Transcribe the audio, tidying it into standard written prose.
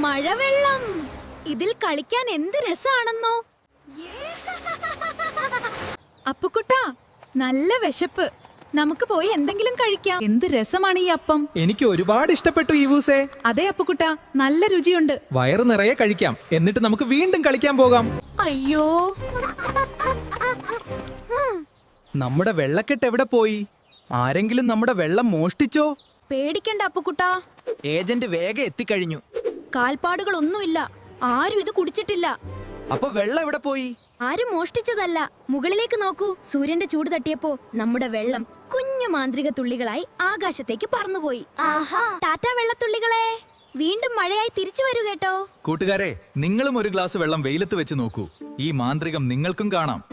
മഴവെള്ളം, ഇതിൽ കളിക്കാൻ എന്ത് രസാണെന്നോ. അപ്പുക്കുട്ടാ, നല്ല വിശപ്പ്. നമുക്ക് പോയി എന്തെങ്കിലും കഴിക്കാം. എന്ത് രസമാണ് ഈ അപ്പം. എനിക്ക് ഒരുപാട് ഇഷ്ടപ്പെട്ടു ഈവൂസേ. അതെ അപ്പുക്കുട്ടാ, നല്ല രുചിയുണ്ട്. വയറ് നിറയെ കഴിക്കാം, എന്നിട്ട് നമുക്ക് വീണ്ടും കളിക്കാൻ പോകാം. അയ്യോ, നമ്മുടെ വെള്ളക്കെട്ട് എവിടെ പോയി? ആരെങ്കിലും നമ്മുടെ വെള്ളം മോഷ്ടിച്ചോ? പേടിക്കണ്ട അപ്പുക്കുട്ടാ, ഏജന്റ് വേഗം എത്തിക്കഴിഞ്ഞു. കാൽപ്പാടുകളൊന്നുമില്ല. ആരും ഇത് കുടിച്ചിട്ടില്ല. അപ്പൊ വെള്ളം എവിടെ പോയി? ആരും മോഷ്ടിച്ചതല്ല. മുകളിലേക്ക് നോക്കൂ. സൂര്യന്റെ ചൂട് തട്ടിയപ്പോ നമ്മുടെ വെള്ളം കുഞ്ഞു മാന്ത്രിക തുള്ളികളായി ആകാശത്തേക്ക് പറന്നുപോയി. ടാറ്റാ വെള്ളത്തുള്ളികളെ, വീണ്ടും മഴയായി തിരിച്ചു വരൂ കേട്ടോ. കൂട്ടുകാരെ, നിങ്ങളും ഒരു ഗ്ലാസ് വെള്ളം വെയിലത്ത് വെച്ച് നോക്കൂ. ഈ മാന്ത്രികം നിങ്ങൾക്കും കാണാം.